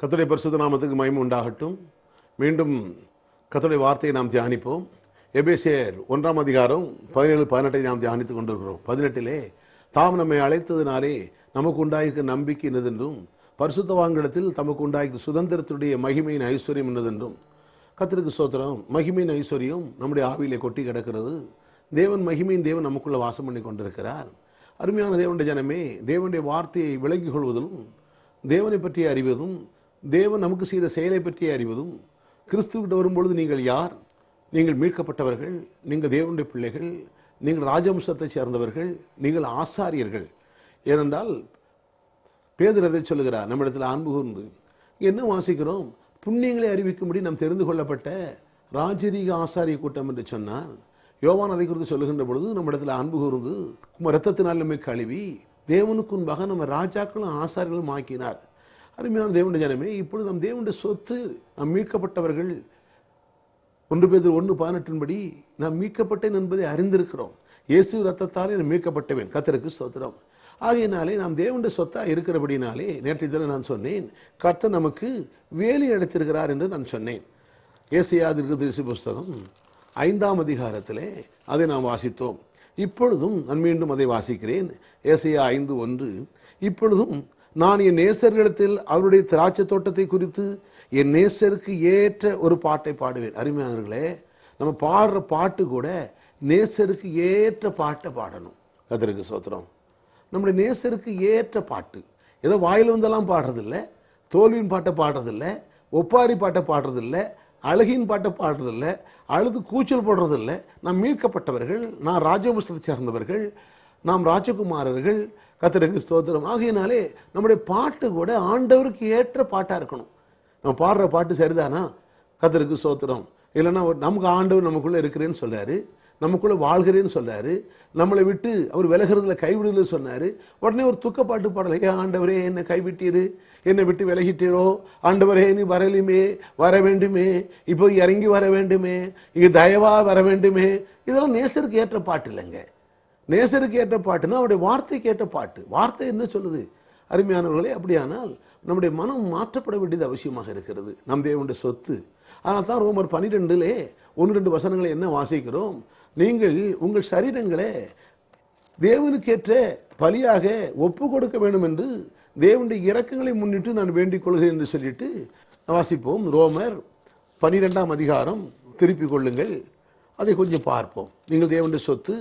கர்த்தருடைய பரிசுத்த நாமத்துக்கு மகிமை உண்டாகட்டும். மீண்டும் கர்த்தருடைய வார்த்தையை நாம் தியானிப்போம். எபேசியர் 1 அதிகாரம் 17-18 நாம் தியானித்துக் கொண்டிருக்கிறோம். 18 தாம் நம்மை அழைத்ததினாலே நமக்கு உண்டாயிருக்க நம்பிக்கை என்னதென்றும் பரிசுத்தவான்களிடத்தில் தமக்கு உண்டாயிருக்க சுதந்திரத்துடைய மகிமையின் ஐஸ்வர்யம் என்னதென்றும். கர்த்தருக்கு ஸ்தோத்திரம். மகிமையின் ஐஸ்வர்யம் நம்முடைய ஆவியிலே கொட்டி கிடக்கிறது. தேவன் மகிமையின் தேவன் நமக்குள்ள வாசம் பண்ணி கொண்டிருக்கிறார். அருமையான தேவனுடைய ஜனமே, தேவனுடைய வார்த்தையை விளங்கிக் கொள்வதும், தேவனை பற்றி அறிவதும், தேவன் நமக்கு செய்த செயலை பற்றி அறிவதும், கிறிஸ்துவிட்ட வரும்பொழுது நீங்கள் யார், நீங்கள் மீட்கப்பட்டவர்கள், நீங்கள் தேவனுடைய பிள்ளைகள், நீங்கள் ராஜவம்சத்தை சேர்ந்தவர்கள், நீங்கள் ஆசாரியர்கள். ஏனென்றால் பேதுரு அதை சொல்லுகிறார், நம்மிடத்தில் அன்பு கூர்ந்து என்ன வாசிக்கிறோம், புண்ணியங்களை அறிவிக்கும்படி நாம் தெரிந்து கொள்ளப்பட்ட ராஜரீக ஆசாரிய கூட்டம் என்று சொன்னார். யோவான் அதை குறித்து சொல்லுகின்ற பொழுது நம்மிடத்தில் அன்பு கூர்ந்து இரத்தத்தினால் நம்மை கழுவி தேவனுக்கு முன்பாக நம்ம ராஜாக்களும் ஆசாரியர்களும் ஆக்கினார். அருமையான தேவனுடைய ஜனமே, இப்பொழுது நம் தேவனுடைய சொத்து, நாம் மீட்கப்பட்டவர்கள். 1 பேதுரு 1:18 நாம் மீட்கப்பட்டேன் என்பதை அறிந்திருக்கிறோம். இயேசு இரத்தத்தாலே நான் மீட்கப்பட்டவேன். கர்த்தருக்கு ஸ்தோத்திரம். ஆகையினாலே நாம் தேவனுடைய சொத்தாக இருக்கிறபடினாலே, நேற்றைய தினம் நான் சொன்னேன், கர்த்தர் நமக்கு வேலை அடைத்திருக்கிறார் என்று நான் சொன்னேன். ஏசாயா தீர்க்கதரிசி புஸ்தகம் 5 அதிகாரத்திலே அதை நாம் வாசித்தோம். இப்பொழுதும் நான் மீண்டும் அதை வாசிக்கிறேன். ஏசாயா 5:1 இப்பொழுதும் நான் என் நேசர்களிடத்தில் அவருடைய திராட்சை தோட்டத்தை குறித்து என் நேசருக்கு ஏற்ற ஒரு பாட்டை பாடுவேன். அருமையானவர்களே, நம்ம பாடுற பாட்டு கூட நேசருக்கு ஏற்ற பாட்டை பாடணும். கர்த்தருக்கு ஸ்தோத்திரம். நம்முடைய நேசருக்கு ஏற்ற பாட்டு. ஏதோ வாயில் வந்தெல்லாம் பாடுறதில்லை, தோல்வியின் பாட்டை பாடுறதில்லை, ஒப்பாரி பாட்டை பாடுறதில்லை, அழகின் பாட்டை பாடுறதில்லை, அழுது கூச்சல் போடுறதில்லை. நாம் மீட்கப்பட்டவர்கள், நாம் ராஜவம்சத்தை சேர்ந்தவர்கள், நாம் ராஜகுமாரர்கள். கர்த்தருக்கு ஸ்தோத்திரம். ஆகையினாலே நம்முடைய பாட்டு கூட ஆண்டவருக்கு ஏற்ற பாட்டாக இருக்கணும். நம்ம பாடுற பாட்டு சரிதானா? கர்த்தருக்கு ஸ்தோத்திரம். இல்லைன்னா நமக்கு ஆண்டவர் நமக்குள்ளே இருக்கிறேன்னு சொல்கிறாரு, நமக்குள்ளே வாழ்கிறேன்னு சொல்கிறாரு, நம்மளை விட்டு அவர் விலகிறதுல கைவிடுதல் சொன்னார். உடனே ஒரு துக்க பாட்டு பாடலை, ஆண்டவரே என்னை கைவிட்டீரு, என்னை விட்டு விலகிட்டீரோ, ஆண்டவரே நீ வரலுமே, வர வேண்டுமே, இப்போ இறங்கி வர வேண்டுமே, இங்கே தயவாக வர வேண்டுமே. இதெல்லாம் நேசருக்கு ஏற்ற பாட்டு இல்லைங்க. நேசருக்கு ஏற்ற பாட்டுன்னா அவருடைய வார்த்தைக்கு ஏற்ற பாட்டு. வார்த்தை என்ன சொல்லுது? அருமையானவர்களே, அப்படியானால் நம்முடைய மனம் மாற்றப்பட வேண்டியது அவசியமாக இருக்கிறது. நம் தேவனுடைய சொத்து. அதனால் தான் ரோமர் 12 1-2 வசனங்களை என்ன வாசிக்கிறோம், நீங்கள் உங்கள் சரீரங்களை தேவனுக்கேற்ற பலியாக ஒப்பு கொடுக்க வேண்டும் என்று தேவனுடைய இரக்கங்களை முன்னிட்டு நான் வேண்டிக் கொள்கிறேன் என்று சொல்லிட்டு வாசிப்போம். ரோமர் 12 அதிகாரம் திருப்பிக் கொள்ளுங்கள், அதை கொஞ்சம் பார்ப்போம். நீங்கள் தேவனுடைய சொத்து,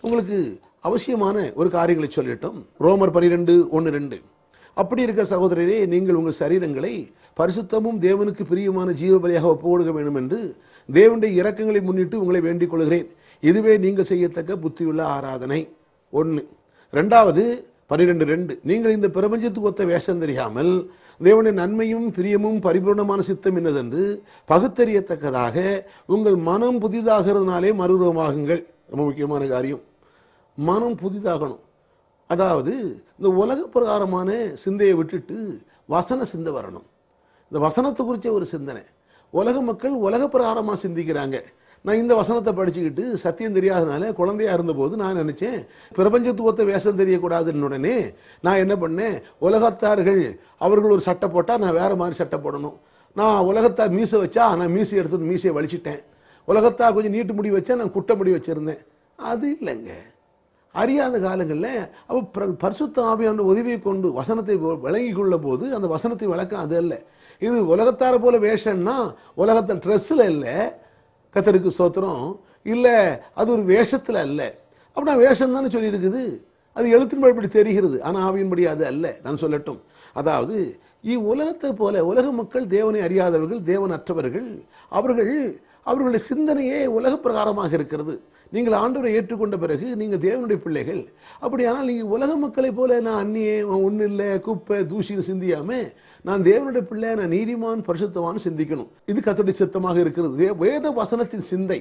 உங்களுக்கு அவசியமான ஒரு காரியங்களை சொல்லிட்டோம். ரோமர் 12:1-2 அப்படி இருக்க சகோதரரே, நீங்கள் உங்கள் சரீரங்களை பரிசுத்தமும் தேவனுக்கு பிரியமான ஜீவபலியாக ஒப்பு கொடுக்க வேண்டும் என்று தேவனுடைய இரக்கங்களை முன்னிட்டு உங்களை வேண்டிக் கொள்கிறேன். இதுவே நீங்கள் செய்யத்தக்க புத்தியுள்ள ஆராதனை. 1. 2வது 12:2 நீங்கள் இந்த பிரபஞ்சத்துக்கு ஒத்த வேஷம் தெரியாமல் தேவனுடைய நன்மையும் பிரியமும் பரிபூர்ணமான சித்தம் என்னதென்று பகுத்தறியத்தக்கதாக உங்கள் மனம் புதிதாகிறதுனாலே மறுரூபமாகுங்கள். ரொம்ப முக்கியமான காரியம், மனம் புதிதாகணும். அதாவது இந்த உலக பிரகாரமான சிந்தையை விட்டுட்டு வசன சிந்தை வரணும். இந்த வசனத்தை குறித்த ஒரு சிந்தனை. உலக மக்கள் உலக பிரகாரமாக சிந்திக்கிறாங்க. நான் இந்த வசனத்தை படிச்சுக்கிட்டு சத்தியம் தெரியாதனால குழந்தையாக இருந்தபோது நான் நினச்சேன், பிரபஞ்சத்துக்கு ஒத்த வேஷம் தெரியக்கூடாதுன்னு உடனே நான் என்ன பண்ணேன், உலகத்தார்கள் அவர்கள் ஒரு சட்டை போட்டால் நான் வேறு மாதிரி சட்டை போடணும். நான் உலகத்தார் மீசை வச்சா நான் மீசை எடுத்து மீசையை வலிச்சிட்டேன். உலகத்தார் கொஞ்சம் நீட்டு முடி வச்சா நான் குட்டை முடி வச்சுருந்தேன். அது இல்லைங்க. அறியாத காலங்களில் அவள் பரிசுத்த ஆவியான உதவியை கொண்டு வசனத்தை விளங்கி கொள்ள போது அந்த வசனத்தை விளக்கம் அது அல்ல. இது உலகத்தார போல வேஷம்னா உலகத்தில் ட்ரெஸ்ஸில் இல்லை. கர்த்தருக்கு ஸ்தோத்திரம். இல்லை, அது ஒரு வேஷத்தில் அல்ல. அப்படின்னா வேஷம் தானே சொல்லியிருக்குது, அது எழுத்தின்படி இப்படி தெரிகிறது, ஆனால் ஆவியின்படி அது அல்ல. நான் சொல்லட்டும், அதாவது உலகத்தை போல உலக மக்கள் தேவனை அறியாதவர்கள், தேவனற்றவர்கள். அவர்களுடைய சிந்தனையே உலக பிரகாரமாக இருக்கிறது. நீங்கள் ஆண்டவரை ஏற்றுக்கொண்ட பிறகு நீங்கள் தேவனுடைய பிள்ளைகள். அப்படியானால் நீங்கள் உலக மக்களை போல நான் அந்நியே, ஒன்றும் இல்லை, குப்பை தூசின்னு சிந்தியாமல் நான் தேவனுடைய பிள்ளை, நான் நீதிமான் பரிசுத்தவான் சிந்திக்கணும். இது கர்த்தருடைய சித்தமாக இருக்கிறது. வேத வசனத்தின் சிந்தை,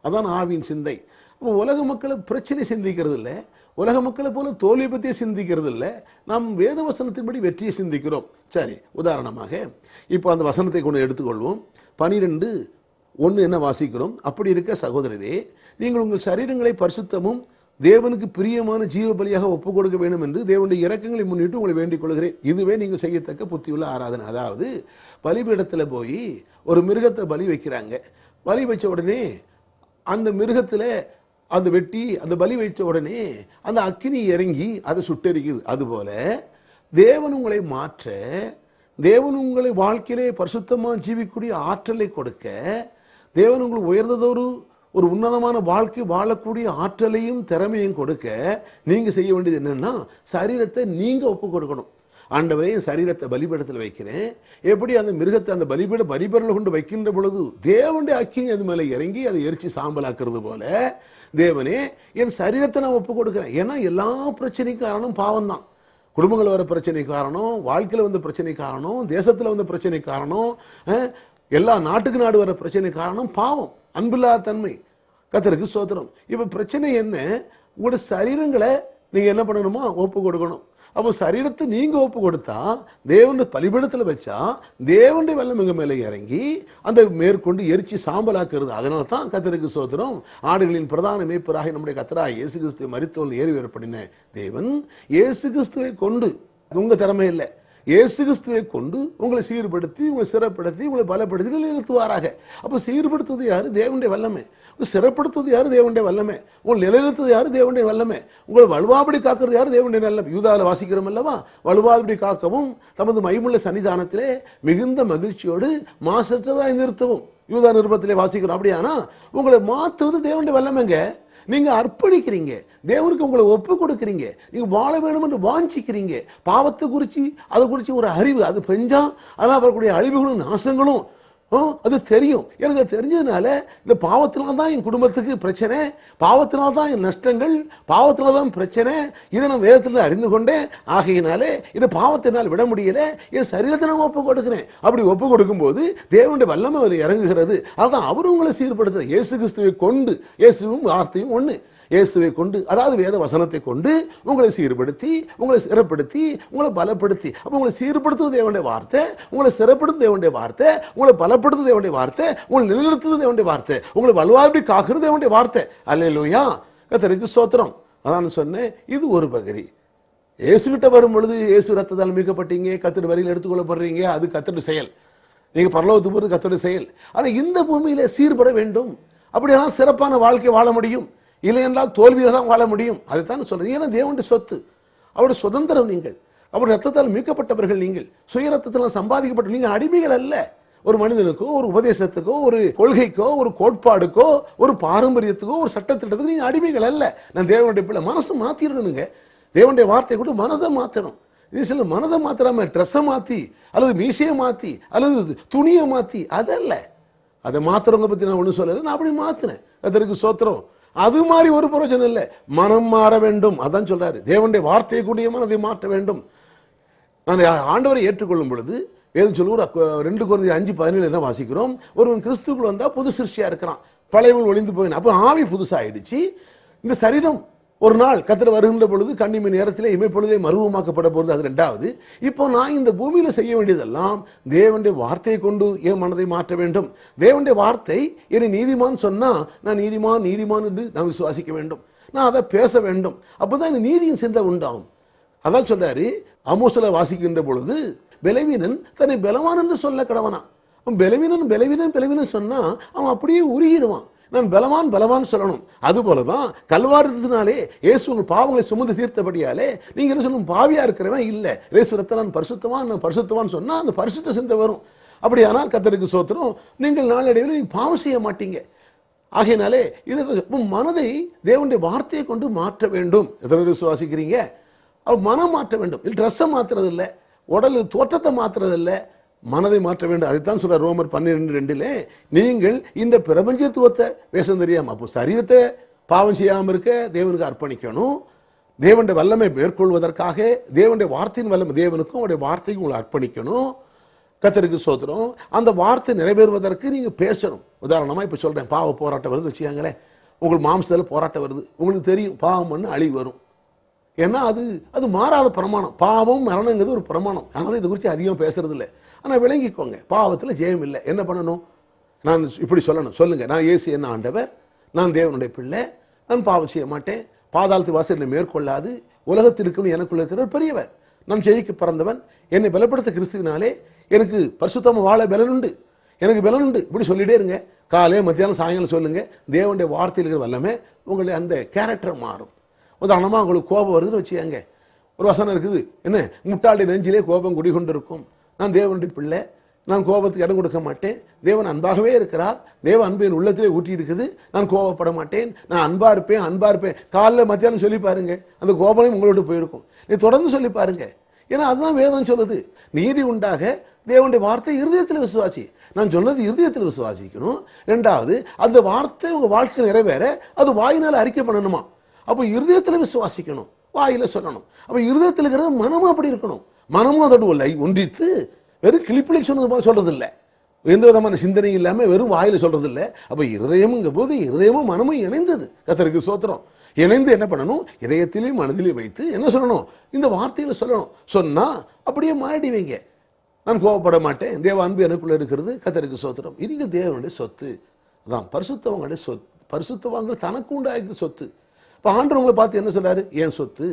அதான் ஆவியின் சிந்தை. அப்போ உலக மக்களை பிரச்சனை சிந்திக்கிறது இல்லை, உலக மக்களை போல தோல்வி பற்றியே சிந்திக்கிறது இல்லை. நாம் வேத வசனத்தின்படி வெற்றியை சிந்திக்கிறோம். சரி, உதாரணமாக இப்போ அந்த வசனத்தை கொண்டு எடுத்துக்கொள்வோம். 12:1 என்ன வாசிக்கிறோம், அப்படி இருக்க சகோதரரே, நீங்கள் உங்கள் சரீரங்களை பரிசுத்தமும் தேவனுக்கு பிரியமான ஜீவ பலியாக ஒப்புக் கொடுக்க வேண்டும் என்று தேவனுடைய இரக்கங்களை முன்னிட்டு உங்களை வேண்டிக் கொள்கிறேன். இதுவே நீங்கள் செய்யத்தக்க புத்தியுள்ள ஆராதனை. அதாவது பலிபீடத்தில் போய் ஒரு மிருகத்தை பலி வைக்கிறாங்க. பலி வச்ச உடனே அந்த மிருகத்தில் அந்த வெட்டி அந்த பலி வைத்த உடனே அந்த அக்கினி இறங்கி அதை சுட்டெரிக்குது. அதுபோல தேவன் உங்களை மாற்ற, தேவன் உங்களை வாழ்க்கையிலே பரிசுத்தமாக ஜீவிக்கூடிய ஆற்றலை கொடுக்க, தேவன் உங்களுக்கு உயர்ந்ததொரு ஒரு உன்னதமான வாழ்க்கை வாழக்கூடிய ஆற்றலையும் திறமையும் கொடுக்க நீங்கள் செய்ய வேண்டியது என்னன்னா, சரீரத்தை நீங்கள் ஒப்பு கொடுக்கணும். ஆண்டவரே, என் சரீரத்தை பலிபீடத்தில் வைக்கிறேன். எப்படி அந்த மிருகத்தை அந்த பலிபீடத்தில் கொண்டு வைக்கின்ற பொழுது தேவனுடைய அக்கினி அது மேலே இறங்கி அதை எரிச்சு சாம்பலாக்குறது போல, தேவனே என் சரீரத்தை நான் ஒப்பு கொடுக்குறேன். ஏன்னா எல்லா பிரச்சனைக்கும் காரணம் பாவம் தான். குடும்பங்கள் வர பிரச்சனை காரணம், வாழ்க்கையில் வந்த பிரச்சனை காரணம், தேசத்தில் வந்த பிரச்சனை காரணம், எல்லா நாட்டுக்கு நாடு வர பிரச்சனை காரணம் பாவம், அன்பில்லாத தன்மை. கர்த்தருக்கு ஸ்தோத்திரம். இப்போ பிரச்சனை என்ன? உங்களுடைய சரீரங்களை நீங்கள் என்ன பண்ணணுமோ ஒப்பு கொடுக்கணும். அப்போ சரீரத்தை நீங்கள் ஒப்பு கொடுத்தா, தேவனுடைய பலிபீடத்தில் வச்சா தேவனுடைய வல்லம் எங்கள் மேலே இறங்கி அந்த மேற்கொண்டு எரிச்சு சாம்பலாக்குறது. அதனால தான் கர்த்தருக்கு ஸ்தோத்திரம், ஆடுகளின் பிரதான மேய்ப்பராக நம்முடைய கர்த்தராகிய இயேசு கிறிஸ்துவை மரித்தோல் ஏறி வேறப்படின தேவன் இயேசு கிறிஸ்துவை கொண்டு, உங்கள் திறமை இல்லை, இயேசு கிறிஸ்துவை கொண்டு உங்களை சீர்படுத்தி, உங்களை சிறப்படுத்தி, உங்களை பலப்படுத்தி நிலைநிறுத்துவாராக. அப்போ சீர்படுத்துவது யாரு? தேவனுடைய வல்லமை. சிறப்படுத்துவது யாரு? தேவனுடைய வல்லமை. உங்களை நிலைநிறுத்துவது யாரு? தேவனுடைய வல்லமை. உங்களை வலுவாபடி காக்கிறது யாரு? தேவனுடைய வல்லமை. யூதாவில் வாசிக்கிறோம் அல்லவா, வலுவாபடி காக்கவும் தமது மகிமுள்ள சன்னிதானத்திலே மிகுந்த மகிழ்ச்சியோடு மாசற்றதாய் நிறுத்தவும், யூதா நிருபத்திலே வாசிக்கிறோம். அப்படியானா உங்களை மாற்றுவது தேவனுடைய வல்லமைங்க. நீங்க அர்ப்பணிக்கிறீங்க, தேவனுக்கு உங்களை ஒப்பு கொடுக்கிறீங்க, நீங்க வாழ வேணும் என்று வாஞ்சிக்கிறீங்க. பாவத்தை குறித்து அதை குறித்து ஒரு அறிவு, அது பெஞ்சா அதனால் வரக்கூடிய அழிவுகளும் நாசங்களும் அது தெரியும். எனக்கு தெரிஞ்சதுனால இந்த பாவத்தினால தான் என் குடும்பத்துக்கு பிரச்சனை, பாவத்தினால தான் என் நஷ்டங்கள், பாவத்தினால தான் பிரச்சனை, இதை நான் வேதத்தில் அறிந்து கொண்டேன். ஆகையினாலே இந்த பாவத்தினால் விட முடியல, என் சரீரத்தை நான் ஒப்பு கொடுக்கிறேன். அப்படி ஒப்பு கொடுக்கும்போது தேவனுடைய வல்லமை அவர் இறங்குகிறது. அதுதான் அவரும் உங்களை சீர்படுத்துகிறார். இயேசு கிறிஸ்துவை கொண்டு, இயேசுவும் வார்த்தையும் ஒன்று, இயேசுவை கொண்டு, அதாவது வேத வசனத்தை கொண்டு உங்களை சீர்படுத்தி, உங்களை சிறப்படுத்தி, உங்களை பலப்படுத்தி. அப்போ உங்களை சீர்படுத்துவது தேவனுடைய வார்த்தை, உங்களை சிறப்படுத்துவது தேவனுடைய வார்த்தை, உங்களை பலப்படுத்துவது தேவனுடைய வார்த்தை, உங்களை நிலைநிறுத்துவது தேவனுடைய வார்த்தை, உங்களை வலுவாபடி காக்கிறது தேவனுடைய வார்த்தை. அல்லேலூயா, கர்த்தருக்கு ஸ்தோத்திரம். அதான் சொன்னேன், இது ஒரு பகுதி. இயேசுகிட்ட வரும் பொழுது இயேசு ரத்தத்தால் மீட்கப்பட்டீங்க, கர்த்தருடைய வரியில் எடுத்துக்கொள்ளப்படுறீங்க, அது கர்த்தருடைய செயல். நீங்கள் பரலோகத்துக்கு போகிறது கர்த்தருடைய செயல். ஆனால் இந்த பூமியில சீர்பட வேண்டும். அப்படியானால் சிறப்பான வாழ்க்கை வாழ முடியும். இல்லை என்றால் தோல்வியில் தான் வாழ முடியும். அதைத்தான் சொல்றேன். ஏன்னா தேவனுடைய சொத்து, அவருடைய சுதந்திரம். நீங்கள் அவருடைய ரத்தத்தால் மீட்கப்பட்டவர்கள். நீங்கள் சுய ரத்தத்தால் சம்பாதிக்கப்பட்ட நீங்கள் அடிமைகள் அல்ல. ஒரு மனிதனுக்கோ, ஒரு உபதேசத்துக்கோ, ஒரு கொள்கைக்கோ, ஒரு கோட்பாடுக்கோ, ஒரு பாரம்பரியத்துக்கோ, ஒரு சட்டத்திட்டத்துக்கு நீங்கள் அடிமைகள் அல்ல. நான் தேவனுடைய பிள்ளை. மனசை மாற்றிடணுங்க. தேவனுடைய வார்த்தை கூட மனதை மாற்றணும். இது சில மனதை மாத்திராம ட்ரெஸ்ஸை மாற்றி, அல்லது மீசையை மாற்றி, அல்லது துணியை மாற்றி, அதல்ல. அதை மாத்துறவங்க பற்றி நான் ஒன்றும் சொல்லலை, நான் அப்படி மாற்றினேன். அதற்கு சோத்திரம். அது மாதிரி ஒரு பிரயோஜனம் இல்லை. மனம் மாற வேண்டும். அதான் சொல்றாரு, தேவனுடைய வார்த்தையை கூடிய மனதை மாற்ற வேண்டும். நான் ஆண்டவரை ஏற்றுக்கொள்ளும் பொழுது வேதம் சொல்லுவோம், 2 Corinthians 5:17 என்ன வாசிக்கிறோம்? ஒருவன் கிறிஸ்துக்குள் வந்தா புது சிருஷ்டியா இருக்கிறான், பழையவள் ஒளிந்து போயின. அப்போ ஆவி புதுசாயிடுச்சு. இந்த சரீரம் ஒரு நாள் கர்த்தர் வருகின்ற பொழுது கண்ணிமை நேரத்தில் இமைப்பொழுதே மருவமாக்கப்பட போகிறது. அது 2வது. இப்போ நான் இந்த பூமியில் செய்ய வேண்டியதெல்லாம் தேவனுடைய வார்த்தையை கொண்டு என் மனதை மாற்ற வேண்டும். தேவனுடைய வார்த்தை என்னை நீதிமான் சொன்னா நான் நீதிமான் நீதிமான் என்று நான் விசுவாசிக்க வேண்டும். நான் அதை பேச வேண்டும். அப்போதான் எனக்கு நீதியின் சிந்தை உண்டாகும். அதான் சொல்றாரு, ஆமோஸ்ல வாசிக்கின்ற பொழுது பலவீனன் தன்னை பலவான் என்று சொல்ல கடவனா. அவன் பலவீனன் பலவீனன் பலவீனன் சொன்னா அவன் அப்படியே உருகிடுவான். நான் பலவான் பலவான் சொல்லணும். அதுபோலதான் கல்வாரத்தினாலே இயேசு உங்கள் பாவங்களை சுமந்து தீர்த்தபடியாலே நீங்க என்ன சொல்லணும்? பாவியா இருக்கிறவன் இல்லை, இயேசு ரத்தம் நான் பரிசுத்தவான் சொன்னா அந்த பரிசுத்த சிந்தை வரும். அப்படியானால் கர்த்தருக்கு ஸ்தோத்திரம், நீங்கள் நாளடைவில் நீங்கள் பாவம் செய்ய மாட்டீங்க. ஆகையினாலே இதை மனதை தேவனுடைய வார்த்தையை கொண்டு மாற்ற வேண்டும். எத்தனை விசுவாசிக்கிறீங்க? அவர் மனம் மாற்ற வேண்டும். இது ட்ரெஸ்ஸை மாற்றுறது இல்லை, உடல் தோற்றத்தை மாற்றுறது இல்லை, மனதை மாற்ற வேண்டும். அதைத்தான் சொல்ற ரோமர் 12:2 நீங்கள் இந்த பிரபஞ்சத்துவத்தை வேஷம் தெரியாம, அப்போ சரீரத்தை பாவம் செய்யாமல் இருக்க தேவனுக்கு அர்ப்பணிக்கணும். தேவனுடைய வல்லமை மேற்கொள்வதற்காக தேவனுடைய வார்த்தையின் வல்லமை தேவனுக்கும் அவருடைய வார்த்தைக்கும் உங்களை அர்ப்பணிக்கணும். கர்த்தருக்கு ஸ்தோத்திரம். அந்த வார்த்தை நிறைவேறுவதற்கு நீங்க பேசணும். உதாரணமா இப்ப சொல்றேன், பாவ போராட்டம் வருது வச்சுக்காங்களேன். உங்களுக்கு மாம்சத்தில் போராட்டம் வருது, உங்களுக்கு தெரியும் பாவம் பண்ண அழிவு வரும். ஏன்னா அது மாறாத பிரமாணம். பாவம் மரணங்கிறது ஒரு பிரமாணம். ஆனால் இதை குறித்து அதிகம் பேசுறது இல்லை. ஆனால் விளங்கிக்கோங்க, பாவத்தில் ஜெயம் இல்லை. என்ன பண்ணணும்? நான் இப்படி சொல்லணும். சொல்லுங்க, நான் இயேசு என்ன ஆண்டவர், நான் தேவனுடைய பிள்ளை, நான் பாவம் செய்ய மாட்டேன், பாதாளத்து வாசல் என்னை மேற்கொள்ளாது. உலகத்தில் இருக்கணும் எனக்குள்ள இருக்கிறவர் பெரியவர். நான் ஜெயிக்க பிறந்தவன். என்னை பலப்படுத்த கிறிஸ்துவினாலே எனக்கு பரிசுத்தமாக வாழ பலன் உண்டு, எனக்கு பலன் உண்டு. இப்படி சொல்லிட்டே இருங்க. காலை மத்தியானம் சாயங்காலம் சொல்லுங்க. தேவனுடைய வார்த்தையில் இருக்கிற வல்லமே உங்களுடைய அந்த கேரக்டர் மாறும். உதாரணமாக உங்களுக்கு கோபம் வருதுன்னு வச்சுக்கோங்க. ஒரு வசனம் இருக்குது, என்ன, முட்டாளுடைய நெஞ்சிலே கோபம் குடிகொண்டு இருக்கும். நான் தேவனுடைய பிள்ளை, நான் கோபத்துக்கு இடம் கொடுக்க மாட்டேன். தேவன் அன்பாகவே இருக்கிறார். தேவ அன்பு என் உள்ளத்திலே ஊட்டி இருக்குது. நான் கோபப்பட மாட்டேன். நான் அன்பா இருப்பேன், அன்பா இருப்பேன். காலைல மத்தியானம் சொல்லி பாருங்க, அந்த கோபம் உங்களோட போயிருக்கும். நீ தொடர்ந்து சொல்லி பாருங்க. ஏன்னா அதுதான் வேதம் சொல்லுது. நீதி உண்டாக தேவனுடைய வார்த்தை இருதயத்தில் விசுவாசி. நான் சொன்னது இருதயத்தில் விசுவாசிக்கணும். ரெண்டாவது, அந்த வார்த்தை உங்க வாழ்க்கை நிறைவேற அது வாயினால அறிக்கை பண்ணணுமா. அப்போ இருதயத்தில் விசுவாசிக்கணும், வாயில சொல்லணும். அப்ப இருதயத்தில் இருக்கிறது மனமும் அப்படி இருக்கணும். மனமும் அதோடு ஒன்றித்து வெறும் கிளிப்பிளை சொன்னது சொல்றது இல்லை, எந்த விதமான சிந்தனை இல்லாம வெறும் வாயில சொல்றது இல்லை. அப்ப இருதயம்ங்க போது இருதயமும் மனமும் இணைந்தது. கர்த்தருக்கு ஸ்தோத்திரம். இணைந்து என்ன பண்ணணும், இதயத்திலையும் மனதிலையும் வைத்து என்ன சொல்லணும், இந்த வார்த்தையில சொல்லணும். சொன்னா அப்படியே மாறிடுவீங்க. நான் கோபப்பட மாட்டேன், தேவ அன்பு எனக்குள்ள இருக்கிறது. கர்த்தருக்கு ஸ்தோத்திரம். நீங்க தேவனுடைய சொத்து. அதான் பரிசுத்தவங்களுடைய சொத்து. பரிசுத்தவான்கள் தனக்கு உண்டாகிற சொத்து. இப்போ ஆண்டவர் உங்களை பார்த்து என்ன சொல்றாரு, என் சொத்து,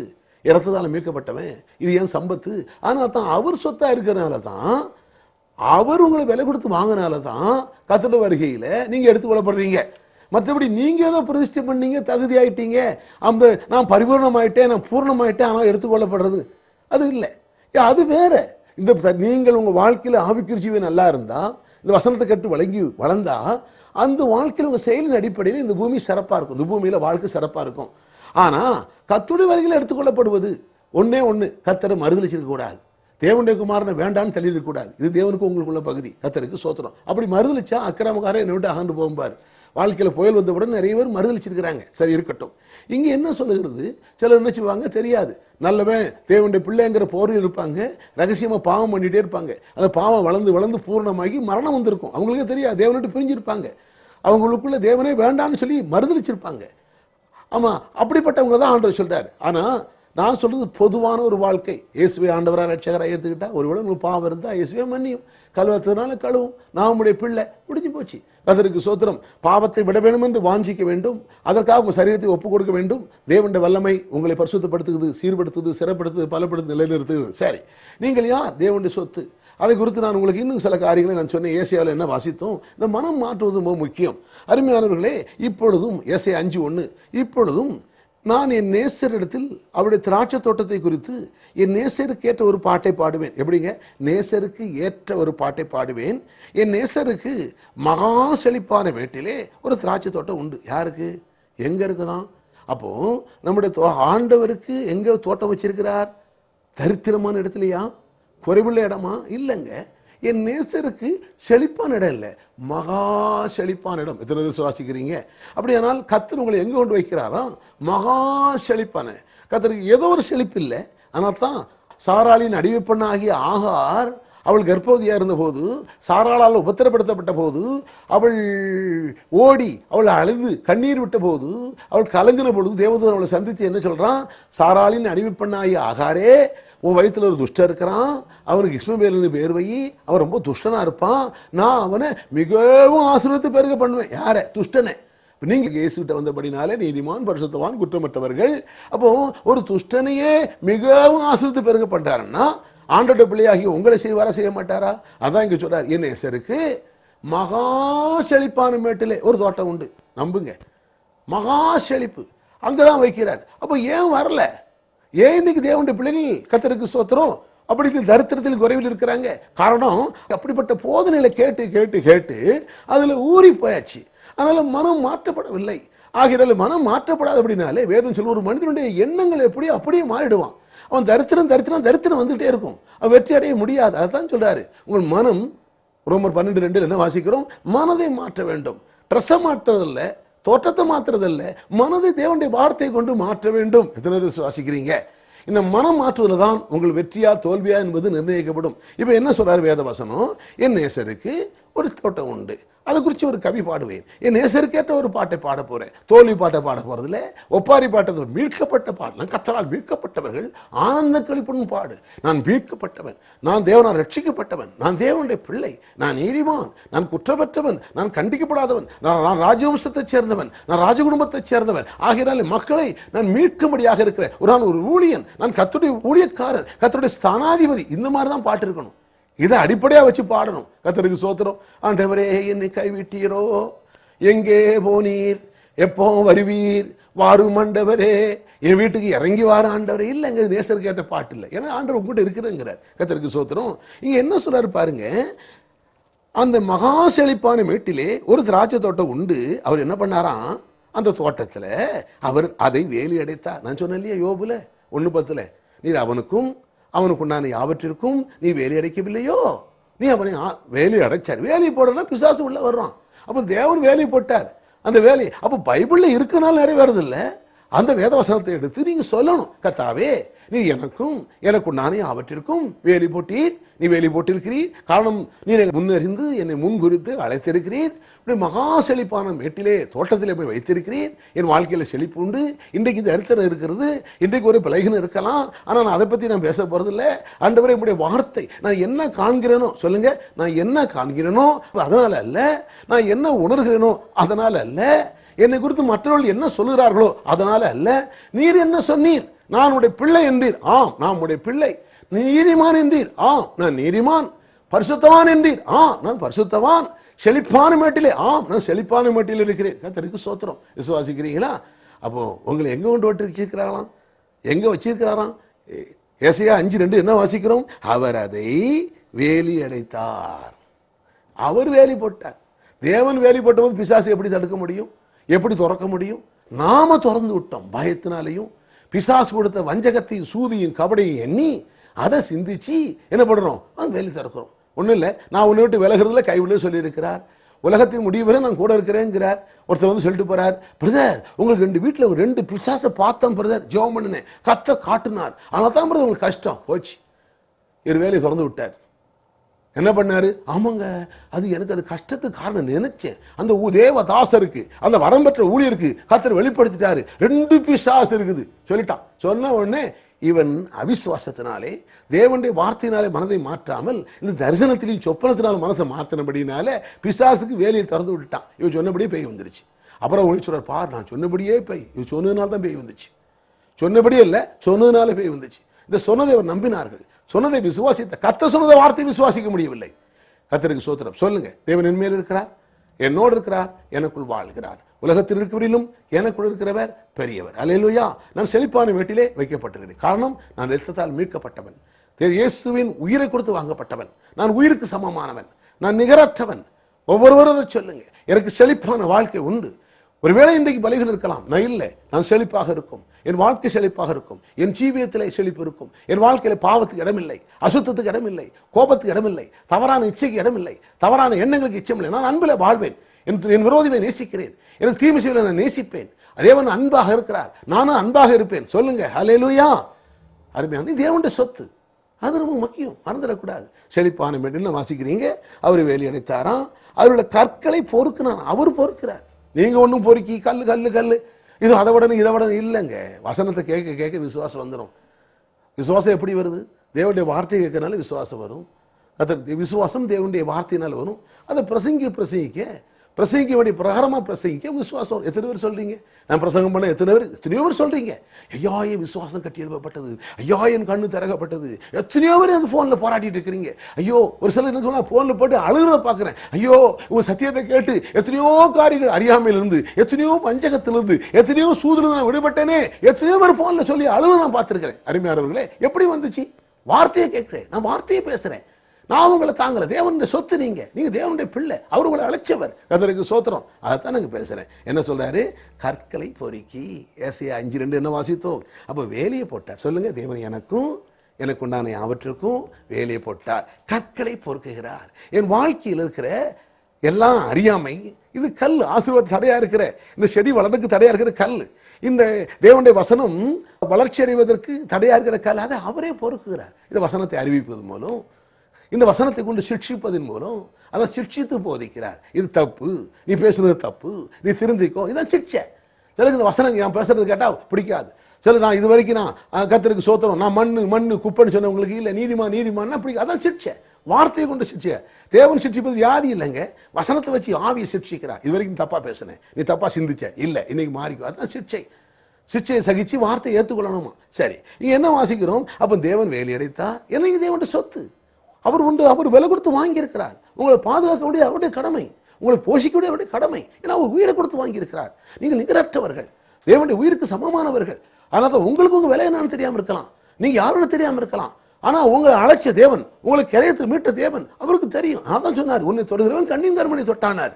இரத்தத்தால் மீட்கப்பட்டவன், இது என் சம்பத்து. ஆனால் தான் அவர் சொத்தா இருக்கிறனால தான், அவர் உங்களை விலை கொடுத்து வாங்கினால தான் கர்த்தருடைய வருகையில் நீங்க எடுத்துக்கொள்ளப்படுறீங்க. மற்றபடி நீங்க ஏதோ பிரதிஷ்டை பண்ணீங்க, தகுதி ஆயிட்டீங்க, அந்த நான் பரிபூர்ணமாயிட்டேன், நான் பூர்ணமாயிட்டேன், ஆனால் எடுத்துக்கொள்ளப்படுறது அது இல்லை. அது வேற. இந்த நீங்கள் உங்க வாழ்க்கையில் ஆவிக்குரிய நல்லா இருந்தா, இந்த வசனத்தை கட்டு வளர்ந்தா, அந்த வாழ்க்கையில் உங்க செயலின் அடிப்படையில் இந்த பூமி சிறப்பாக இருக்கும். இந்த பூமியில் வாழ்க்கை சிறப்பாக இருக்கும். ஆனால் கர்த்தருடைய வருகையில் எடுத்துக்கொள்ளப்படுவது ஒன்னே ஒன்று, கர்த்தரை மறுதலிச்சிருக்க கூடாது. தேவனுடைய குமாரனை வேண்டான்னு தள்ளியிருக்க கூடாது. இது தேவனுக்கு உங்களுக்குள்ள பகுதி. கர்த்தருக்கு ஸ்தோத்திரம். அப்படி மறுதலிச்சா அக்கிரமக்காரன் என்னை விட்டு அகன்று போகும்பார். வாழ்க்கையில் புயல் வந்தவுடன் நிறைய பேர் மறுதலிச்சிருக்கிறாங்க. சரி, இருக்கட்டும். இங்கே என்ன சொல்லுகிறது, சிலர் நினைச்சுவாங்க தெரியாது, நல்லவன் தேவனுடைய பிள்ளைங்கிற போரில் இருப்பாங்க, ரகசியமாக பாவம் பண்ணிகிட்டே இருப்பாங்க. அந்த பாவம் வளர்ந்து வளர்ந்து பூர்ணமாகி மரணம் வந்திருக்கும். அவங்களுக்கே தெரியாது, தேவனிட்டு பிரிஞ்சிருப்பாங்க. அவங்களுக்குள்ள தேவனே வேண்டான்னு சொல்லி மறுதலிச்சிருப்பாங்க. ஆமாம், அப்படிப்பட்டவங்க தான் ஆண்டவர் சொல்கிறார். ஆனால் நான் சொல்றது பொதுவான ஒரு வாழ்க்கை. இயேசுவை ஆண்டவராக ரட்சகராக ஏற்றுக்கிட்டா, ஒருவேளை உங்களுக்கு பாவம் இருந்தால் இயேசுவே மன்னியும், கழுவத்ததுனால கழுவும், நான் உங்களுடைய பிள்ளை, முடிஞ்சு போச்சு. கர்த்தருக்கு ஸ்தோத்திரம். பாவத்தை விட வேண்டும் என்று வாஞ்சிக்க வேண்டும், அதற்காக உங்கள் சரீரத்தை ஒப்புக் கொடுக்க வேண்டும். தேவனுடைய வல்லமை உங்களை பரிசுத்தப்படுத்துகிறது, சீர்படுத்துது, சிறப்படுத்துது, பலப்படுத்து, நிலைநிறுத்துது. சரி, நீங்கள் யார்? தேவனுடைய சொத்து. அதை குறித்து நான் உங்களுக்கு இன்னும் சில காரியங்களை நான் சொன்னேன். ஏசாயாவில் என்ன வாசித்தோம், இந்த மனம் மாற்றுவது ரொம்ப முக்கியம். அருமையானவர்களே, இப்பொழுதும் ஏசாயா 5:1, இப்பொழுதும் நான் என் நேசரிடத்தில் அவருடைய திராட்சை தோட்டத்தை குறித்து என் நேசருக்கு ஏற்ற ஒரு பாட்டை பாடுவேன். எப்படிங்க? நேசருக்கு ஏற்ற ஒரு பாட்டை பாடுவேன். என் நேசருக்கு மகா செழிப்பான மேட்டிலே ஒரு திராட்சை தோட்டம் உண்டு. யாருக்கு? எங்க இருக்குதான்? அப்போ நம்முடைய ஆண்டவருக்கு எங்க தோட்டம் வச்சிருக்கிறார்? தரித்திரமான இடத்துலையா? குறைவுள்ள இடமா? இல்லைங்க. என் நேசருக்கு செழிப்பான இடம் இல்லை, மகா செழிப்பான இடம். எத்தனை விசுவாசிக்கிறீங்க? அப்படியானால் கர்த்தர் உங்களை எங்க கொண்டு வைக்கிறாரா? மகா செழிப்பான. கர்த்தருக்கு ஏதோ ஒரு செழிப்பு இல்லை. ஆனால் தான் சாராளின் அடிமைப்பெண்ணாகிய ஆகார் அவள் கர்ப்பவதியா இருந்த போது, சாராளால் உபத்திரப்படுத்தப்பட்ட போது, அவள் ஓடி அவள் அழுது கண்ணீர் விட்ட போது, அவள் கலங்கின பொழுது தேவதூதன் அவளை சந்தித்து என்ன சொல்றான்? சாராளின் அடிமைப்பெண்ணாகிய ஆகாரே, உன் வயிற்றுல ஒரு துஷ்டன் இருக்கிறான், அவனுக்கு இஸ்மவேல்னு பேர் வை, அவன் ரொம்ப துஷ்டனா இருப்பான், நான் அவனை மிகவும் ஆசீர்வதித்து பெருக பண்ணுவேன். யார? துஷ்டனை. நீங்க இயேசுகிட்ட வந்தபடினாலே நீதிமான் பரிசுத்தவான் குற்றமற்றவர்கள். அப்போ ஒரு துஷ்டனையே மிகவும் ஆசீர்வதித்து பெருக பண்றாருன்னா ஆண்டோட பிள்ளையாகி உங்களை செய்வாரா, செய்ய மாட்டாரா? அதான் இங்க சொல்றார், என் நேசருக்கு மகா செழிப்பான மேட்டிலே ஒரு தோட்டம் உண்டு. நம்புங்க, மகா செழிப்பு அங்கதான் வைக்கிறார். அப்போ ஏன் வரல? ஏன் இன்னைக்கு தேவனுடைய பிள்ளைகள் கர்த்தருக்கு ஸ்தோத்திரம் அப்படி தரித்திரத்தில் குறைவில் இருக்கிறாங்க? காரணம், அப்படிப்பட்ட போதனைகளை கேட்டு கேட்டு கேட்டு அதுல ஊறி போயாச்சு. அதனால மனம் மாற்றப்படவில்லை. ஆகினால மனம் மாற்றப்படாது. அப்படின்னாலே வேதம் சொல்ல, ஒரு மனிதனுடைய எண்ணங்கள் எப்படியோ அப்படியே மாறிடுவான். அவன் தரித்திரம் தரித்திரம் தரித்திரம் வந்துகிட்டே இருக்கும், அவன் வெற்றி அடைய முடியாது. அதான் சொல்றாரு, உங்கள் மனம், ரோமர் 12:2 என்ன வாசிக்கிறோம்? மனதை மாற்ற வேண்டும். ட்ரெஸ்ஸை மாற்றுறதில்ல, தோற்றத்தை மாற்றுறதில்ல, மனதை தேவனுடைய வார்த்தையை கொண்டு மாற்ற வேண்டும். எத்தனை பேர் வாசிக்கிறீங்க? இந்த மனம் மாற்றுவதில் தான் உங்கள் வெற்றியா தோல்வியா என்பது நிர்ணயிக்கப்படும். இப்போ என்ன சொல்றாரு வேத வசனம்? என் நேசருக்கு ஒரு தோட்டம் உண்டு, அதை குறித்து ஒரு கவி பாடுவேன். என் நேசருக்கேற்ற ஒரு பாட்டை பாட போறேன். தோல்வி பாட்டை பாட போறதில்ல, ஒப்பாரி பாட்டை, மீட்கப்பட்ட பாடல். நான் கர்த்தரால் மீட்கப்பட்டவர்கள் ஆனந்த களிப்புடன் பாடு. நான் மீட்கப்பட்டவன், நான் தேவனால் ரட்சிக்கப்பட்டவன், நான் தேவனுடைய பிள்ளை, நான் நீதிமான், நான் குற்றமற்றவன், நான் கண்டிக்கப்படாதவன், நான் ராஜவம்சத்தைச் சேர்ந்தவன், நான் ராஜ குடும்பத்தைச் சேர்ந்தவன். ஆகையினாலே மக்களை நான் மீட்கும்படியாக இருக்கிறேன். நான் ஒரு ஊழியன், நான் கர்த்தருடைய ஊழியக்காரன், கர்த்தருடைய ஸ்தானாதிபதி. இந்த மாதிரி தான் பாட்டு இருக்கணும். இதை அடிப்படையா வச்சு பாடணும். கர்த்தருக்கு ஸ்தோத்திரம். ஆண்டவரே என்னை கைவிட்டீரோ, எங்கே போனீர், எப்போ வருவீர், வாரும் ஆண்டவரே, என் வீட்டுக்கு இறங்கி வார ஆண்டவரே. இல்லைங்க, நேசர் கேட்ட பாட்டு இல்லை. ஏன்னா ஆண்டவர் உங்ககிட்ட இருக்கிறேங்கிறார். கர்த்தருக்கு ஸ்தோத்திரம். இங்க என்ன சொல்றாரு பாருங்க, அந்த மகா செழிப்பான மேட்டிலே ஒரு திராட்சை தோட்டம் உண்டு. அவர் என்ன பண்ணாராம், அந்த தோட்டத்தில் அவர் அதை வேலி அடைத்தார். நான் சொன்னேன் இல்லையா, யோபுல 1:10, நீர் அவனுக்கும் அவனுக்குண்டான யாவற்றிற்கும் நீ வேலி அடைக்கவில்லையோ, நீ அவனை வேலி அடைச்சார். வேலி போடுறா பிசாசு உள்ள வர்றான். அப்போ தேவன் வேலி போட்டார். அந்த வேலி அப்போ பைபிள்ல இருக்கனால நிறைவேறது இல்லை. அந்த வேதவசனத்தை எடுத்து நீங்க சொல்லணும், கர்த்தாவே நீ எனக்கும் எனக்குண்டான அவற்றிற்கும் வேலி போட்டீர், நீ வேலி போட்டிருக்கிறீர். காரணம், நீ முன்னறிந்து என்னை முன்குறித்து அழைத்திருக்கிறீர். மகா செழிப்பான மேட்டிலே தோட்டத்திலே போய் வைத்திருக்கிறீர். என் வாழ்க்கையில செழிப்பு உண்டு. இன்றைக்கு இந்த அரித்தனம் இருக்கிறது, இன்றைக்கு ஒரு பலகீனம் இருக்கலாம், ஆனால் நான் அதை பற்றி நான் பேச போறதில்லை. ஆண்டவரே உம்முடைய வார்த்தை, நான் என்ன காண்கிறேனோ சொல்லுங்க, நான் என்ன காண்கிறேனோ அதனால அல்ல, நான் என்ன உணர்கிறேனோ அதனால அல்ல, என்னை குறித்து மற்றவர்கள் என்ன சொல்லுகிறார்களோ அதனால அல்ல, நீர் என்ன சொன்னீர், நான் உடைய பிள்ளை என்றீர், ஆம் நான் உடைய பிள்ளை. நீதிமான் என்றீர், ஆம் நான் நீதிமான். பரிசுத்தவான் என்றீர், நான் பரிசுத்தவான். செழிப்பான மேட்டிலே, நான் செழிப்பான மேட்டில் இருக்கிறேன். கர்த்தருக்கு ஸ்தோத்திரம். விசுவாசிக்கிறீங்களா? அப்போ உங்களை எங்க கொண்டு வச்சிருக்கிறாராம், எங்க வச்சிருக்கிறாராம்? ஏசாயா 5:2 என்ன வாசிக்கிறோம்? அவர் அதை வேலி அடைத்தார். அவர் வேலி போட்டார். தேவன் வேலி போட்டபோது பிசாசு எப்படி தடுக்க முடியும், எப்படி திறக்க முடியும்? நாம திறந்து விட்டோம். பயத்தினாலையும் பிசாசு கொடுத்த வஞ்சகத்தையும் சூதியும் கபடையும் எண்ணி அதை சிந்திச்சு என்ன பண்றோம், வேலி திறக்கிறோம். ஒன்றும் இல்லை, நான் உன்னை விட்டு விலகிறதுல கைவிட சொல்லியிருக்கிறார். உலகத்தின் முடிவு வரை நான் கூட இருக்கிறேங்கிறார். ஒருத்தர் வந்து சொல்லிட்டு போறார், பிரதர் உங்களுக்கு 2 வீட்டில் 2 பிசாசை பார்த்தேன் பிரதர், ஜெபம் பண்ணினேன், கர்த்தர் காட்டினார், ஆனால் தான் பிரதர் உங்களுக்கு கஷ்டம் போச்சு. ஒரு வேலையை திறந்து விட்டார். என்ன பண்ணாரு? ஆமாங்க, அது எனக்கு அது கஷ்டத்துக்கு காரணம் நினைச்சேன். அந்த தேவதாசருக்கு, அந்த வரம்பெற்ற ஊழியருக்கு கர்த்தர் வெளிப்படுத்திட்டாரு. 2 பிசாசு இருக்குது சொல்லிட்டான். சொன்ன உடனே இவன் அவிசுவாசத்தினாலே தேவனுடைய வார்த்தையினாலே மனதை மாற்றாமல் இந்த தரிசனத்திலையும் சொப்பனத்தினால மனசை மாற்றினபடினால பிசாசுக்கு வேலையை திறந்து விட்டுட்டான். இவன் சொன்னபடியே பேய் வந்துருச்சு. அப்புறம் ஒளி சொல்றார், பார் நான் சொன்னபடியே பேய், இவன் சொன்னதுனால தான் பேய் வந்துச்சு. சொன்னபடியே இல்லை, சொன்னதுனால பேய் வந்துச்சு. இந்த சொன்னதை அவர் நம்பினார்கள், சொன்னதை விசுவாசித்த. கர்த்தர் சொன்னதை வார்த்தையை விசுவாசிக்க முடியவில்லை. கர்த்தருக்கு ஸ்தோத்திரம். சொல்லுங்க, தேவன் என் மேல் இருக்கிறார், என்னோடு இருக்கிறார், எனக்குள் வாழ்கிறார். உலகத்தில் இருக்கிறவரிலும் எனக்குள் இருக்கிறவர் பெரியவர். அல்லேலூயா. நான் செழிப்பான வீட்டிலே வைக்கப்பட்டிருக்கிறேன். காரணம், நான் இரத்தத்தால் மீட்கப்பட்டவன், இயேசுவின் உயிரை கொடுத்து வாங்கப்பட்டவன், நான் உயிருக்கு சமமானவன், நான் நிகரற்றவன். ஒவ்வொருவரும் அதை சொல்லுங்க. எனக்கு செழிப்பான வாழ்க்கை உண்டு. ஒருவேளை இன்றைக்கு பலகீனம் இருக்கலாம், நான் இல்லை, நான் செழிப்பாக இருக்கும், என் வாழ்க்கை செழிப்பாக இருக்கும், என் ஜீவியத்திலே செழிப்பு இருக்கும், என் வாழ்க்கையில பாவத்துக்கு இடமில்லை, அசுத்தத்துக்கு இடமில்லை, கோபத்துக்கு இடமில்லை, தவறான இச்சைக்கு இடமில்லை, தவறான எண்ணங்களுக்கு இச்சமில்லை. நான் அன்பில் வாழ்வேன், என் விரோதிகளை நேசிக்கிறேன், எனக்கு தீமை செய்வதை நான் நேசிப்பேன். தேவன் அன்பாக இருக்கிறார், நானும் அன்பாக இருப்பேன். சொல்லுங்க ஹல்லேலூயா. அருமையான தேவனுடைய சொத்து, அது ரொம்ப முக்கியம், மறந்துடக்கூடாது. செழிப்பான மேட்டில் வாசிக்கிறீங்க, அவர் வேலி அடைத்தாராம், அவருடைய கற்களை பொறுக்கினார், அவர் பொறுக்கிறார். நீங்க ஒன்றும் பொறுக்கி கல்லு கல்லு கல்லு இது அதை விட இதை விட இல்லைங்க. வசனத்தை கேட்க கேட்க விசுவாசம் வந்துடும். விசுவாசம் எப்படி வருது? தேவனுடைய வார்த்தையை கேட்கறனால விசுவாசம் வரும். விசுவாசம் தேவனுடைய வார்த்தையினால் வரும். அதை பிரசங்கிக்க வேண்டிய பிரகாரமாக பிரசங்கிக்க விசுவாசம் வரும். எத்தனை பேர் சொல்றீங்க? நான் பிரசங்கம் பண்ண எத்தனையோ பேர் சொல்றீங்க, ஐயா என் விசுவாசம் கட்டி எழுப்பப்பட்டது, ஐயா என் கண்ணு திறக்கப்பட்டது. எத்தனையோ பேர் அந்த போன்ல போராட்டிட்டு இருக்கிறீங்க. ஐயோ ஒரு சிலர் என்ன சொன்னா, போன்ல போட்டு அழுகிறத பாக்குறேன். ஐயோ உங்க சத்தியத்தை கேட்டு எத்தனையோ காரியங்கள் அறியாமையிலிருந்து, எத்தனையோ பஞ்சகத்திலிருந்து, எத்தனையோ சூதுல நான் விடுபட்டேனே, எத்தனையோ பேர் போன்ல சொல்லி அழுக நான் பார்த்திருக்கிறேன். அருமையானவர்களே, எப்படி வந்துச்சு? வார்த்தையை கேட்கிறேன், நான் வார்த்தையை பேசுறேன். நான் உங்களை தாங்கல, தேவனுடைய சொத்து, நீங்க தேவனுடைய பிள்ளை, அவர் உங்களை அழைச்சவர். கர்த்தருக்கு ஸ்தோத்திரம். அதைத்தான் நாங்கள் பேசுறேன். என்ன சொல்றாரு? கற்களை பொறுக்கி. ஏசாயா 5:2 என்ன வாசித்தோம்? அப்போ வேலையை போட்டார். சொல்லுங்க, தேவன் எனக்கும் எனக்குண்டான அவற்றுக்கும் வேலையை போட்டார். கற்களை பொறுக்குகிறார். என் வாழ்க்கையில் இருக்கிற எல்லாம் அறியாமை, இது கல், ஆசீர்வாத தடையா இருக்கிற இந்த செடி வளர்றதுக்கு தடையா இருக்கிற கல், இந்த தேவனுடைய வசனம் வளர்ச்சி அடைவதற்கு தடையா இருக்கிற கல், அதை அவரே பொறுக்குகிறார். இந்த வசனத்தை அறிவிப்பது மூலம், இந்த வசனத்தை கொண்டு சிக்ஷிப்பதன் மூலம், அதை சிக்ஷித்து போதிக்கிறார். இது தப்பு, நீ பேசுறது தப்பு, நீ திருந்திக்கோ, இதான் சிக்ஷை. சிலருக்கு இந்த வசனம் நான் பேசுறது கேட்டால் பிடிக்காது. சில நான் இது வரைக்கும் நான் கர்த்தருக்கு சோத்திரம், நான் மண்ணு குப்பைன்னு சொன்னவங்களுக்கு இல்லை நீதிமான்னா பிடிக்கும். அதான் சிக்ஷை, வார்த்தையை கொண்டு சிக்ஷை. தேவன் சிக்ஷிப்பது வியாதி இல்லைங்க, வசனத்தை வச்சு ஆவியை சிக்ஷிக்கிறார். இது வரைக்கும் தப்பா பேசுனேன், நீ தப்பா சிந்திச்ச, இல்லை இன்னைக்கு மாறிக்கும். அதுதான் சிக்ஷை. சிக்ஷையை சகிச்சு வார்த்தையை ஏற்றுக்கொள்ளணுமா? சரி, நீங்க என்ன வாசிக்கிறோம்? அப்போ தேவன் வேலி அடைத்தா என்னைக்கு தேவன் சொத்து, அவர் உண்டு, அவர் விலை கொடுத்து வாங்கியிருக்கிறார். உங்களை பாதுகாக்கக்கூடிய அவருடைய கடமை, உங்களை போஷிக்கக்கூடிய அவருடைய கடமை. ஏன்னா அவர் உயிரை கொடுத்து வாங்கியிருக்கிறார். நீங்கள் நிகரற்றவர்கள், தேவனுடைய உயிருக்கு சமமானவர்கள். அதனால உங்களுக்கு உங்க விலை என்னன்னு தெரியாம இருக்கலாம், நீங்க யாருன்னு தெரியாம இருக்கலாம். ஆனா உங்களை அழைச்ச தேவன், உங்களை கரையத்து மீட்ட தேவன் அவருக்கு தெரியும். அதான் சொன்னார், உன்னை தொடுகிறவன் கண்ணின் கருமனை தொட்டானார்.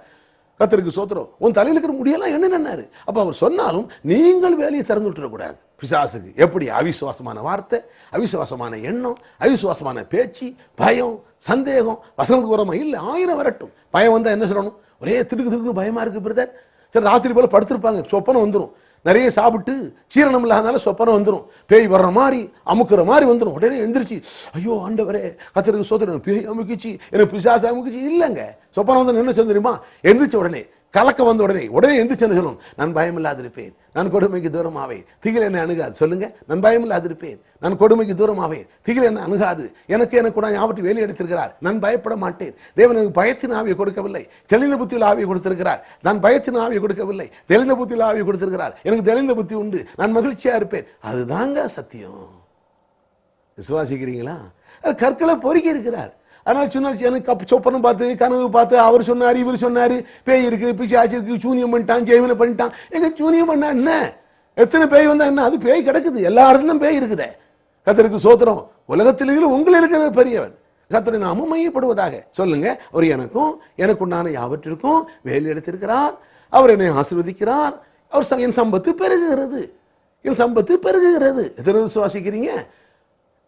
கர்த்தருக்கு சோத்திரம். உன் தலையில் இருக்கிற முடியெல்லாம் என்ன? அப்ப அவர் சொன்னாலும் நீங்கள் வேலையை திறந்து விட்டுறக்கூடாது. பிசாசுக்கு எப்படி அவிசுவாசமான வார்த்தை, அவிசுவாசமான எண்ணம், அவிசுவாசமான பேச்சு, பயம், சந்தேகம், வசனத்துக்கு வரமா இல்லை, 1000 வரட்டும். பயம் வந்தா என்ன சொல்லணும்? ஒரே திடுக்கு பயமா இருக்கு பிரதர். சரி, ராத்திரி போல படுத்திருப்பாங்க, சொப்பனம் வந்துடும். நிறைய சாப்பிட்டு சீரணம் இல்லாதனால சொப்பனம் வந்துடும், பேய் வர்ற மாதிரி அமுக்குற மாதிரி வந்துடும். உடனே எந்திரிச்சு, ஐயோ ஆண்டவரே கர்த்தருக்கு ஸ்தோத்திரம், பேய் அமுக்கிச்சு, எனக்கு பிசாசு அமுக்கிச்சு. இல்லைங்க, சொப்பனம் வந்து என்ன தெரியுமா? எந்திரிச்ச உடனே கலக்க வந்த உடனே எந்திரிச்சு என்ன சொல்லணும்? நான் பயம் இல்லாதிருப்பேன், நான் கொடுமைக்கு தூரமாவே, திகில் என்னை அணுகாது. சொல்லுங்க, நான் பயம் இல்லாதிருப்பேன், நான் கொடுமைக்கு தூரமாவே, திகில் என்னை அணுகாது. எனக்கு கூட யாவற்றை வேலி எடுத்திருக்கிறார், நான் பயப்பட மாட்டேன். தேவன் எனக்கு பயத்தின் ஆவியை கொடுக்கவில்லை, தெளிந்த புத்தியில் ஆவியை கொடுத்திருக்கிறார். நான் பயத்தின் ஆவியை கொடுக்கவில்லை, தெளிந்த புத்தியில் ஆவியை கொடுத்திருக்கிறார். எனக்கு தெளிந்த புத்தி உண்டு, நான் மகிழ்ச்சியா இருப்பேன். அதுதாங்க சத்தியம். விசுவாசிக்கிறீங்களா? கற்களை பொறுக்கி இருக்கிறார். ஆனால் சொன்னாச்சு, எனக்கு சொப்பனம் பார்த்து கனவு பார்த்து அவர் சொன்னார், இவர் சொன்னார், பேய் இருக்கு, பிசாசு இருக்கு, சூனியம் பண்ணிட்டான், ஜெய்வனை பண்ணிட்டான். எங்க சூனியம் பண்ணா என்ன? எத்தனை பேய் வந்தா என்ன? அது பேய் கிடக்குது, எல்லா இடத்துலையும் பேய் இருக்குதே. கர்த்தருக்கு சோத்திரம். உலகத்திலேயும் உங்களை இருக்கிற பெரியவன். கர்த்தருடைய நாமம் மையப்படுவதாக. சொல்லுங்க, அவர் எனக்குண்டான யாவற்றிற்கும் வேலை எடுத்திருக்கிறார், அவர் என்னை ஆசீர்வதிக்கிறார், அவர் என் சம்பத்து பெருகுகிறது, என் சம்பத்து பெருகுகிறது. எத்தனை விசுவாசிக்கிறீங்க?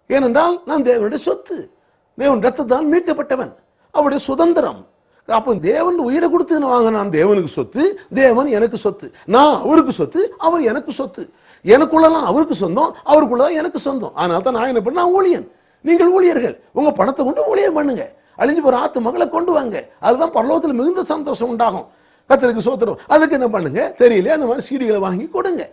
ஏனென்றால் நான் தேவனுடைய சொத்து, தேவன் ரத்தத்தால் மீட்கப்பட்டவன், அவருடைய சுதந்திரம். அப்போ தேவன் உயிரை கொடுத்து வாங்க, நான் தேவனுக்கு சொத்து, தேவன் எனக்கு சொத்து, நான் அவருக்கு சொத்து, அவர் எனக்கு சொத்து. எனக்குள்ளலாம் அவருக்கு சொந்தம், அவருக்குள்ளதான் எனக்கு சொந்தம். அதனால தான் நான் என்ன பண்ண, நான் ஊழியன், நீங்கள் ஊழியர்கள். உங்க பணத்தை கொண்டு ஊழியம் பண்ணுங்க, அழிஞ்சு போற ஆத்து மகளை கொண்டு வாங்க. அதுதான் பரலோகத்தில் மிகுந்த சந்தோஷம் உண்டாகும். கர்த்தருக்கு சோத்திரம். அதுக்கு என்ன பண்ணுங்க? தெரியல, அந்த மாதிரி சீடிகளை வாங்கி கொடுங்க.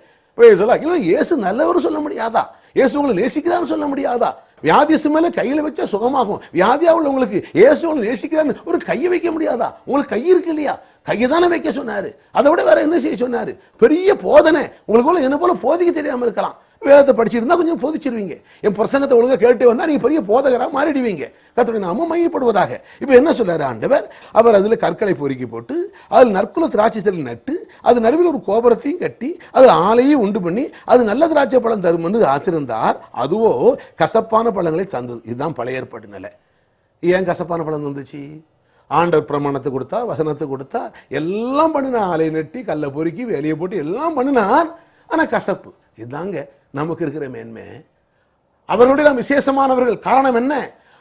இயேசு நல்லவர் சொல்ல முடியாதா? இயேசு உங்களை நேசிக்கிறான்னு சொல்ல முடியாதா? வியாதிசு மேல கையில வச்சா சுகமாகும். வியாதியா உள்ளவங்களுக்கு இயேசு உங்களை நேசிக்கிறான்னு ஒரு கையை வைக்க முடியாதா? உங்களுக்கு கை இருக்கு இல்லையா? கையை தானே வைக்க சொன்னாரு. அதை விட வேற என்ன செய்ய சொன்னாரு? பெரிய போதனை. உங்களுக்கு என்ன போல போதிக்க தெரியாம இருக்கலாம். வேதத்தை படிச்சிருந்தா கொஞ்சம் போதிச்சிருவீங்க. என் பிரசங்கத்தை ஒழுங்கா கேட்டு வந்தா நீங்க பெரிய போதகராக மாறிடுவீங்க. கர்த்தருடைய நாமம் மையப்படுவதாக. இப்ப என்ன சொல்றாரு ஆண்டவர்? அவர் அதுல கற்களை பொறுக்கி போட்டு, அதில் நற்குல திராட்சை செடி நட்டு, அது நடுவில் ஒரு கோபுரத்தையும் கட்டி, அது ஆலையும் உண்டு பண்ணி, அது நல்ல திராட்சை பழம் தரும் என்று ஆத்திருந்தார். அதுவோ கசப்பான பழங்களை தந்தது. இதுதான் பழைய ஏற்பாட்டு நிலை. ஏன் கசப்பான பழம் தந்துச்சு? ஆண்டவர் பிரமாணத்தை கொடுத்தார், வசனத்தை கொடுத்தார், எல்லாம் பண்ணினார். ஆலையை நட்டி கல்லை பொறுக்கி வேலையை போட்டு எல்லாம் பண்ணினார். ஆனா கசப்பு. இதுதாங்க நமக்கு இருக்கிற மேன்மை. அவர்களுடைய நாம் விசேஷமானவர்கள். காரணம் என்ன?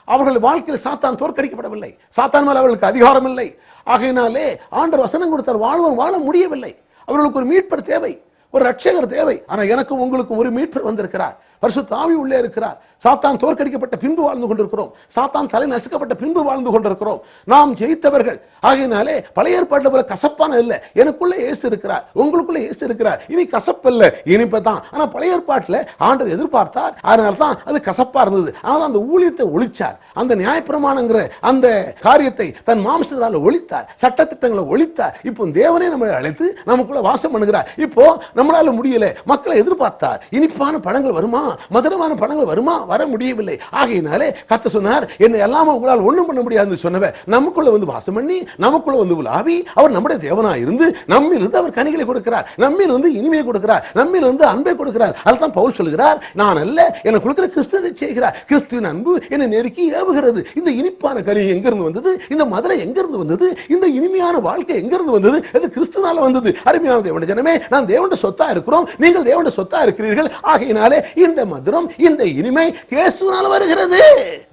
அவர்கள் வாழ்க்கையில் சாத்தான் தோற்கடிக்கப்படவில்லை, சாத்தான் மேல் அவர்களுக்கு அதிகாரம் இல்லை. ஆகையினாலே ஆண்டவர் வசனம் கொடுத்தார், வாழ முடியவில்லை. அவர்களுக்கு ஒரு மீட்பர் தேவை, ஒரு ரட்சகர் தேவை. ஆனா எனக்கும் உங்களுக்கும் ஒரு மீட்பர் வந்திருக்கிறார். பரிசுத்த ஆவி உள்ளே இருக்கிறார். சாத்தான் தோற்கடிக்கப்பட்ட பின்பு வாழ்ந்து கொண்டிருக்கிறோம், சாத்தான் தலை நசுக்கப்பட்ட பின்பு வாழ்ந்து கொண்டிருக்கிறோம். நாம் ஜெயித்தவர்கள். ஆகையினாலே பழைய ஏற்பாடு போல கசப்பான இல்லை. எனக்குள்ள இயேசு இருக்கிறார், உங்களுக்குள்ள இயேசு இருக்கிறார். இனி கசப்பல்ல, இனிப்பதான். ஆனா பழைய ஏற்பாட்டில் ஆண்டவர் எதிர்பார்த்தார், அதனால தான் அது கசப்பா இருந்தது. ஆனால் அந்த ஊழியத்தை ஒழிச்சார். அந்த நியாயப்பிரமாணங்கிற அந்த காரியத்தை தன் மாம்சத்தால் ஒழித்தார், சட்டத்திட்டங்களை ஒழித்தார். இப்போ தேவனே நம்மளை அழைத்து நமக்குள்ள வாசம் பண்ணுகிறார். இப்போ நம்மளால முடியல, மக்களை எதிர்பார்த்தார். இனிப்பான படங்கள் வருமா, மதுரமான படங்கள் வருமா? வர முடியவில்லை. ஆகையினாலே கர்த்தர் சொன்னார், என்னை எல்லாமே உங்களால் ஒண்ணும் பண்ண முடியாதுன்னு சொன்னவர் நமக்குள்ள வந்து வாசம் பண்ணி, நமக்குள்ள வந்து உலாவி, அவர் நம்முடைய தேவனாய் இருந்து நம்மிலிருந்து அவர் கனிகளை கொடுக்கிறார், நம்மிலிருந்து இனிமையை கொடுக்கிறார், நம்மிலிருந்து அன்பை கொடுக்கிறார். அதுதான் பவுல் சொல்கிறார், நான் அல்ல, எனக்கு கொடுக்கிற கிறிஸ்துவை செய்கிறார். கிறிஸ்துவின் அன்பு என்னை நெருக்கி ஏவுகிறது. இந்த இனிப்பான கனி எங்கிருந்து வந்தது? இந்த மதுரை எங்கிருந்து வந்தது? இந்த இனிமையான வாழ்க்கை எங்கிருந்து வந்தது? அது கிறிஸ்துனால வந்தது. அருமையான தேவனுடைய ஜனமே, நான் தேவனுடைய சொத்தா இருக்கிறோம், நீங்கள் தேவனுடைய சொத்தா இருக்கிறீர்கள். ஆகையினாலே இந்த மதுரம், இந்த இனிமை இயேசுவினால் வருகிறது.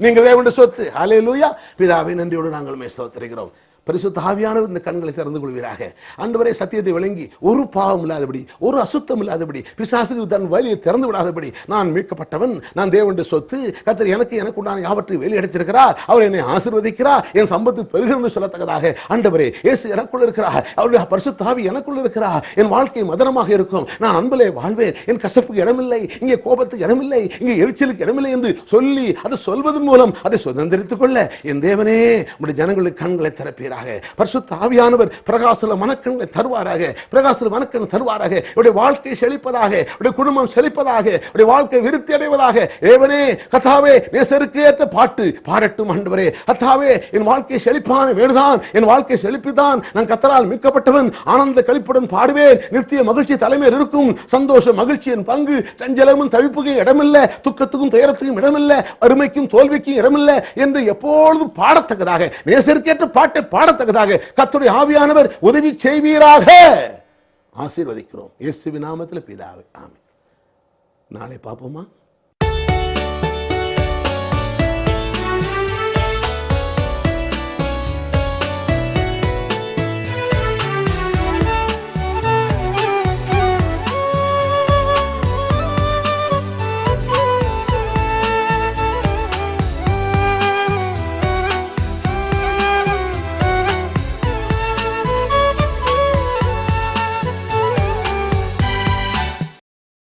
நீங்கள் தேவனுடைய சொத்து. ஹல்லேலூயா. பிதாவே, நன்றியோடு நாங்கள் ஸ்தோத்திரிக்கிறோம். பரிசுத்த ஆவியானவர் இந்த கண்களை திறந்து கொள்வீராக. ஆண்டவரே, சத்தியத்தை விளங்கி ஒரு பாவம் இல்லாதபடி, ஒரு அசுத்தம் இல்லாதபடி, பிசாசுக்கு தன் வழியை திறந்து விடாதபடி, நான் மீட்கப்பட்டவன், நான் தேவனுடைய சொத்து, கர்த்தர் எனக்கு உண்டான யாவற்றை வெளியெடுத்திருக்கிறார், அவர் என்னை ஆசீர்வதிக்கிறார், என் சம்பத்து பெருகிறது சொல்லத்தக்கதாக ஆண்டவரே இயேசு எனக்குள் இருக்கிறார், அவருடைய பரிசுத்த ஆவி எனக்குள் இருக்கிறார், என் வாழ்க்கை மதனமாக இருக்கும், நான் அன்பிலே வாழ்வேன், என் கசப்புக்கு இடமில்லை, இங்கே கோபத்துக்கு இடமில்லை, இங்கே எரிச்சலுக்கு இடமில்லை என்று சொல்லி அதை சொல்வதன் மூலம் அதை சுதந்திரித்துக் கொள்ள என் தேவனே உம்முடைய ஜனங்களுக்கு கண்களை திறப்பீராக. பரிசுத்த ஆவியானவர் பிரகாசல மனக்கண்களை தருவாராக, பிரகாசல மனக்கண் தருவாராக. உடைய வாழ்க்கை செழிப்பதாக, உடைய குடும்பம் செழிப்பதாக, உடைய வாழ்க்கை விருத்தி அடைவதாக. தேவனே, கர்த்தாவே, நேசருக்கு ஏற்ற பாட்டு பாடட்டும் ஆண்டவரே. கர்த்தாவே, என் வாழ்க்கை செழிப்பான வேடுதான், என் வாழ்க்கை செழிப்புதான், நான் கர்த்தரால் மீட்கப்பட்டவன், ஆனந்த களிப்புடன் பாடுவேன், நித்திய மகிழ்ச்சி தலைமையில் இருக்கும், சந்தோஷம் மகிழ்ச்சியின் பங்கு, சஞ்சலமும் தவிப்புக்கும் இடமில்லை, துக்கத்துக்கும் துயரத்துக்கும் இடமில்லை, அருமைக்கும் தோல்விக்கும் இடமில்லை என்று எப்பொழுதும் பாடத்தக்கதாக, நேசருக்கேற்ற பாட்டை பாடத்தக்கதாக கர்த்தருடைய ஆவியானவர் உதவி செய்வீராக. ஆசீர்வதிக்கிறோம் இயேசுவின் நாமத்தில் பிதாவே, ஆமென். நாளை பார்ப்போமா?